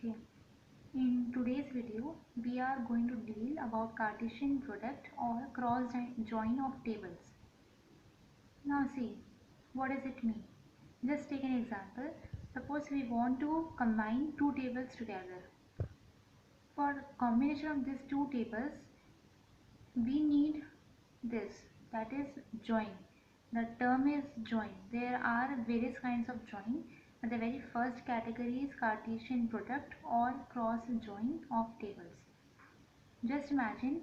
Okay, in today's video we are going to deal about Cartesian product or cross join of tables. Now see, what does it mean? Just take an example. Suppose we want to combine two tables together. For combination of these two tables, we need this, that is join. The term is join. There are various kinds of join. The very first category is Cartesian product or cross join of tables. Just imagine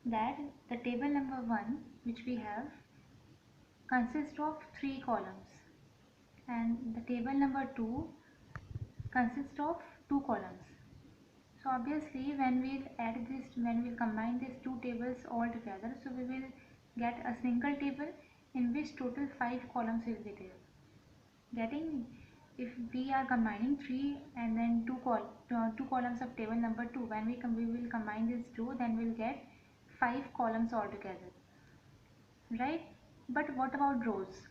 that the table number 1 which we have consists of 3 columns and the table number 2 consists of 2 columns. So obviously when we'll combine these two tables all together, so we will get a single table in which total 5 columns will be there. Getting, if we are combining 3 and then 2 columns of table number 2, when we will combine these two, then we'll get 5 columns altogether, right? But what about rows?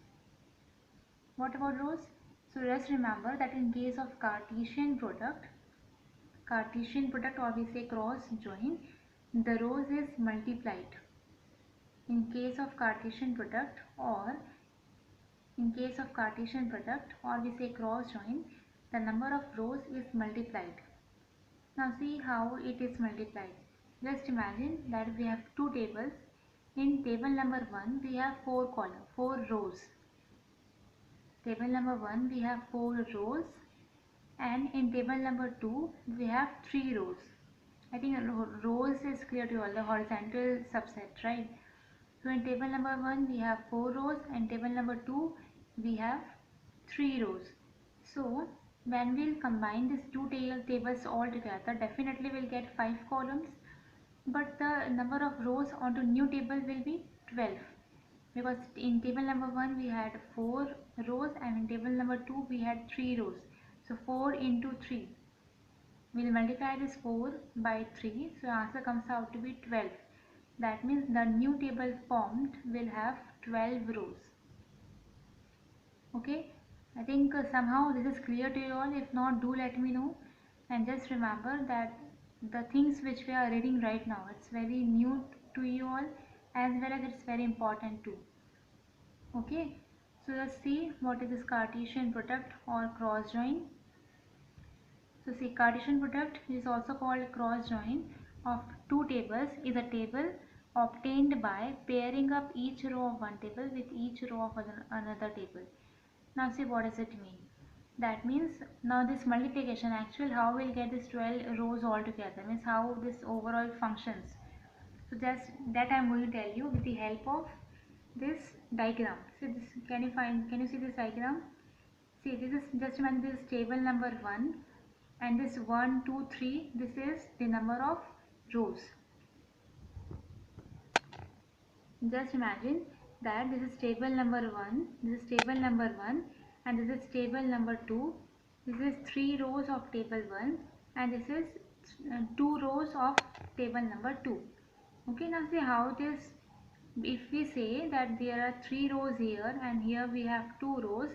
What about rows? So just remember that in case of Cartesian product or we say cross join, the rows is multiplied. In case of Cartesian product or we say cross join, the number of rows is multiplied. Now see how it is multiplied. Just imagine that we have two tables. In table number 1 we have 4 rows. Table number 1 we have 4 rows, and in table number 2 we have 3 rows. I think rows is clear to you all, the horizontal subset, right? So in table number 1 we have 4 rows and table number 2 we have 3 rows. So when we'll combine these two tables all together, definitely we'll get 5 columns, but the number of rows onto new table will be 12, because in table number 1 we had 4 rows and in table number 2 we had 3 rows. So 4 into 3, we'll multiply this 4 by 3, so answer comes out to be 12. That means the new table formed will have 12 rows. Okay, I think somehow this is clear to you all. If not, do let me know. And just remember that the things which we are reading right now, it's very new to you all, as well as it's very important too. Okay, so let's see what is this Cartesian product or cross join. So see, Cartesian product is also called cross join of two tables is a table obtained by pairing up each row of one table with each row of another table. Now see, what does it mean? That means now this multiplication, actually how we'll get this 12 rows all together, means how this overall functions. So just that I am going to tell you with the help of this diagram. So this, can you see this diagram? See, this is, just imagine this is table number 1 and this 1, 2, 3, this is the number of rows. Just imagine that this is table number 1, this is table number 1 and this is table number 2. This is 3 rows of table 1 and this is 2 rows of table number 2. Okay, now see how it is. If we say that there are 3 rows here and here we have 2 rows,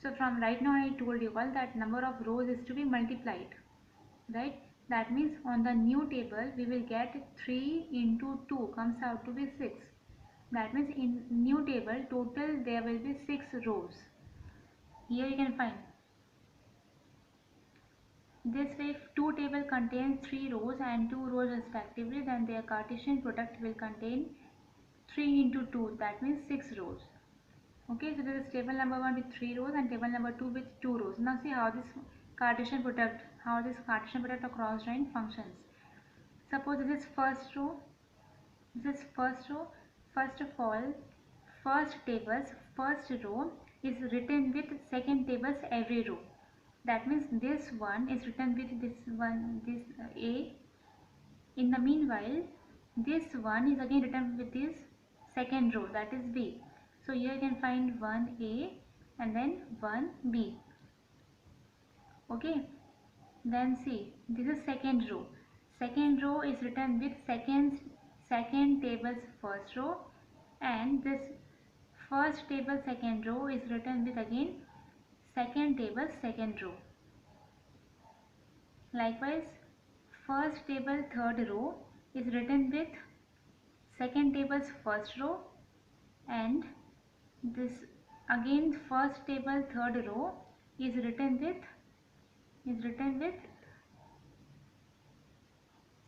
so from right now I told you all that number of rows is to be multiplied, right? That means on the new table we will get 3 into 2 comes out to be 6. That means in new table total there will be 6 rows. Here you can find this way. If two table contains 3 rows and 2 rows respectively, then their Cartesian product will contain 3 into 2, that means 6 rows. Okay, so this is table number 1 with 3 rows and table number 2 with 2 rows. Now see how this Cartesian product or cross join functions. Suppose this is first row. First of all, first table's first row is written with second table's every row. That means this one is written with this A. In the meanwhile, this one is again written with this second row, that is B. So here you can find 1A and then 1B. Okay, then see, this is second row. Second row is written with second table's first row, and this first table second row is written with again second table second row. Likewise, first table third row is written with second table's first row, and this again first table third row is written with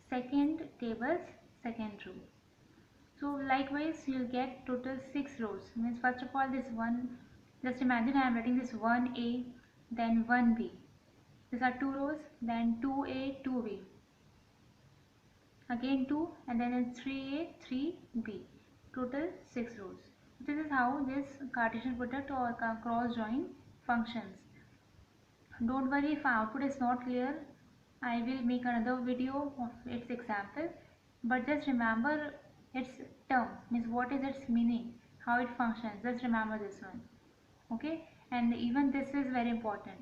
second table's second row. So likewise you will get total 6 rows. Means first of all this one, just imagine I am writing this 1A, then 1B. These are 2 rows, then 2A, 2B. Again 2, and then 3A, 3B. Total 6 rows. This is how this Cartesian product or cross join functions. Don't worry if output is not clear. I will make another video of its example. But just remember its term, means what is its meaning, how it functions. Just remember this one. Okay, and even this is very important,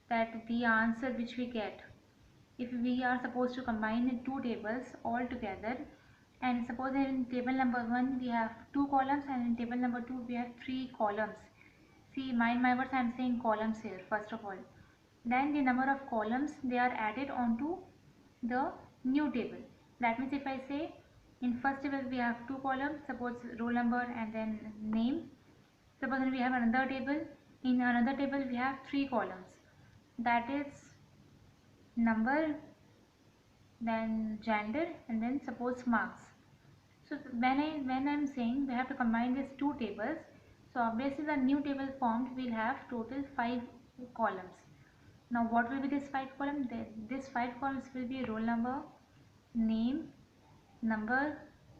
that the answer which we get, if we are supposed to combine two tables all together, and suppose in table number 1 we have 2 columns and in table number 2 we have 3 columns. See, mind my words, I am saying columns here first of all. Then the number of columns they are added onto the new table. That means if I say in first table we have 2 columns, suppose roll number and then name. Suppose we have another table, in another table we have 3 columns, that is number, then gender, and then suppose marks. So when I'm saying we have to combine these two tables, so obviously the new table formed will have total 5 columns. Now what will be this 5 columns? This 5 columns will be roll number, name, number,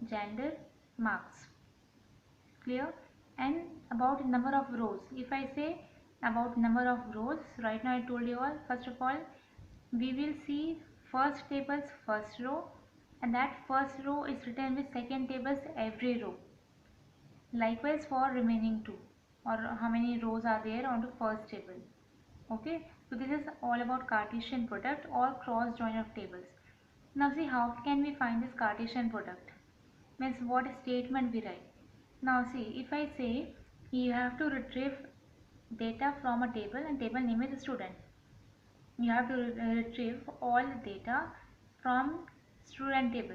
gender, marks. Clear? And about number of rows, if I say about number of rows, right now I told you all, first of all we will see first table's first row, and that first row is written with second table's every row. Likewise for remaining two, or how many rows are there on the first table. Okay, so this is all about Cartesian product or cross join of tables. Now see, how can we find this Cartesian product? Means what statement we write. Now see, if I say you have to retrieve data from a table and table name is student, you have to retrieve all the data from student table.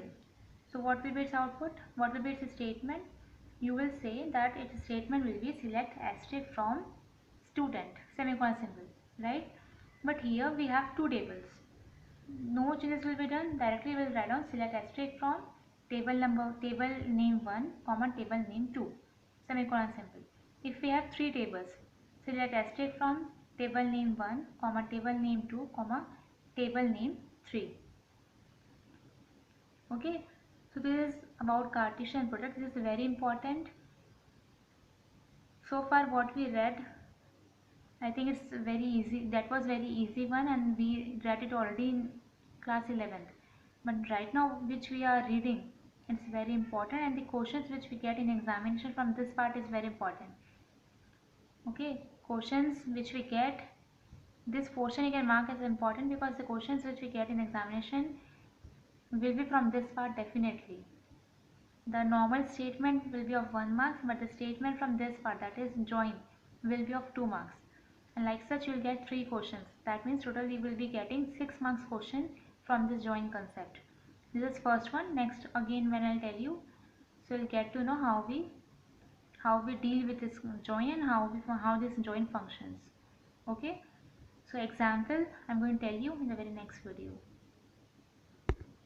So what will be its output? What will be its statement? You will say that its statement will be select asterisk from student, semicolon symbol, right? But here we have two tables. No changes will be done. Directly we will write down select asterisk from table number, table name 1, comma table name 2, semicolon symbol. If we have three tables, select asterisk from table name 1, comma table name 2, comma table name 3. Okay, so this is about Cartesian product. This is very important. So far what we read, I think it's very easy. That was very easy one, and we read it already in class 11th. But right now which we are reading, it's very important, and the questions which we get in examination from this part is very important. Okay, questions which we get, this portion you can mark as important, because the questions which we get in examination will be from this part definitely. The normal statement will be of 1 mark, but the statement from this part, that is join, will be of 2 marks. And like such you will get 3 questions. That means total you will be getting 6 marks question from this join concept. This is first one. Next again when I'll tell you, so you'll get to know how we deal with this join and how this join functions. Okay. So example I'm going to tell you in the very next video.